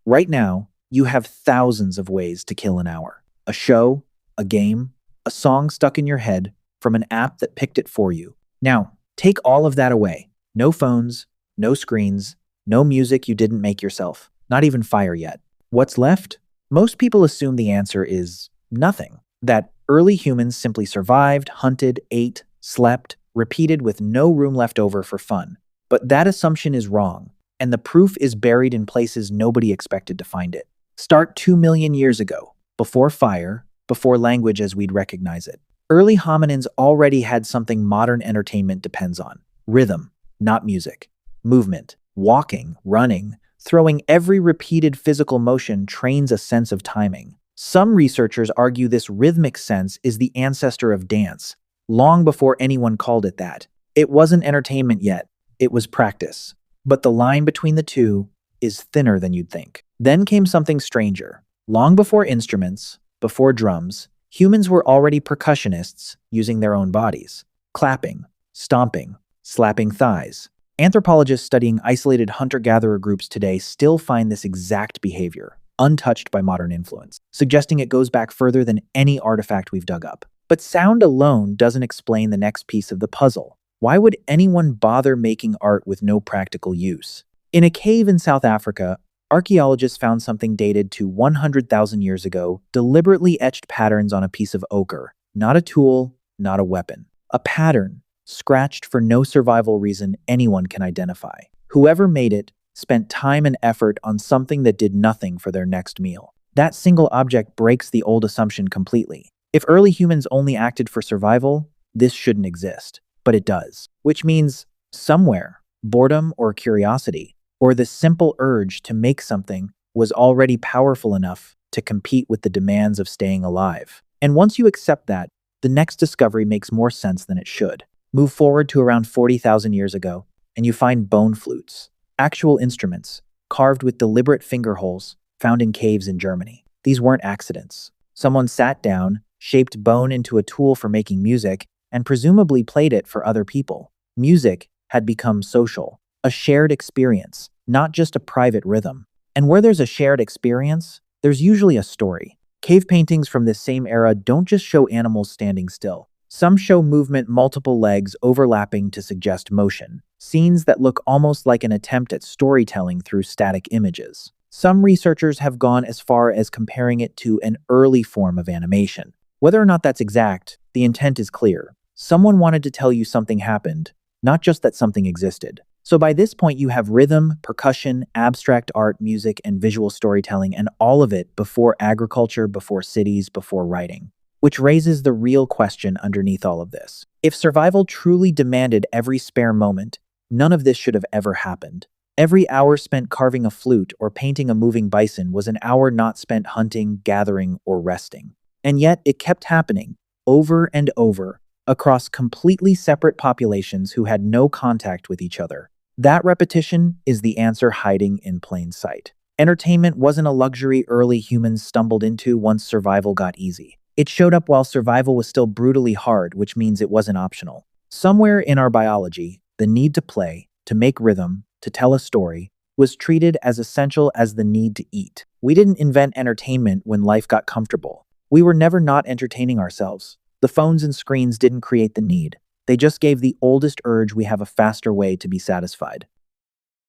Right now, you have thousands of ways to kill an hour. A show, a game, a song stuck in your head from an app that picked it for you. Now, take all of that away. No phones, no screens, no music you didn't make yourself, not even fire yet. What's left? Most people assume the answer is nothing. That early humans simply survived, hunted, ate, slept, repeated with no room left over for fun. But that assumption is wrong, and the proof is buried in places nobody expected to find it. Start 2 million years ago, before fire, before language as we'd recognize it. Early hominins already had something modern entertainment depends on: rhythm, not music, movement, walking, running, throwing. Every repeated physical motion trains a sense of timing. Some researchers argue this rhythmic sense is the ancestor of dance, long before anyone called it that. It wasn't entertainment yet, it was practice. But the line between the two is thinner than you'd think. Then came something stranger. Long before instruments, before drums, humans were already percussionists using their own bodies. Clapping, stomping, slapping thighs. Anthropologists studying isolated hunter-gatherer groups today still find this exact behavior untouched by modern influence, suggesting it goes back further than any artifact we've dug up. But sound alone doesn't explain the next piece of the puzzle. Why would anyone bother making art with no practical use? In a cave in South Africa, archaeologists found something dated to 100,000 years ago, deliberately etched patterns on a piece of ochre. Not a tool, not a weapon. A pattern, scratched for no survival reason anyone can identify. Whoever made it spent time and effort on something that did nothing for their next meal. That single object breaks the old assumption completely. If early humans only acted for survival, this shouldn't exist. But it does. Which means somewhere, boredom or curiosity, or the simple urge to make something was already powerful enough to compete with the demands of staying alive. And once you accept that, the next discovery makes more sense than it should. Move forward to around 40,000 years ago, and you find bone flutes. Actual instruments, carved with deliberate finger holes, found in caves in Germany. These weren't accidents. Someone sat down, shaped bone into a tool for making music, and presumably played it for other people. Music had become social, a shared experience, not just a private rhythm. And where there's a shared experience, there's usually a story. Cave paintings from this same era don't just show animals standing still. Some show movement, multiple legs overlapping to suggest motion, scenes that look almost like an attempt at storytelling through static images. Some researchers have gone as far as comparing it to an early form of animation. Whether or not that's exact, the intent is clear. Someone wanted to tell you something happened, not just that something existed. So by this point you have rhythm, percussion, abstract art, music, and visual storytelling, and all of it before agriculture, before cities, before writing. Which raises the real question underneath all of this. If survival truly demanded every spare moment, none of this should have ever happened. Every hour spent carving a flute or painting a moving bison was an hour not spent hunting, gathering, or resting. And yet it kept happening, over and over, across completely separate populations who had no contact with each other. That repetition is the answer hiding in plain sight. Entertainment wasn't a luxury early humans stumbled into once survival got easy. It showed up while survival was still brutally hard, which means it wasn't optional. Somewhere in our biology, the need to play, to make rhythm, to tell a story, was treated as essential as the need to eat. We didn't invent entertainment when life got comfortable. We were never not entertaining ourselves. The phones and screens didn't create the need. They just gave the oldest urge we have a faster way to be satisfied.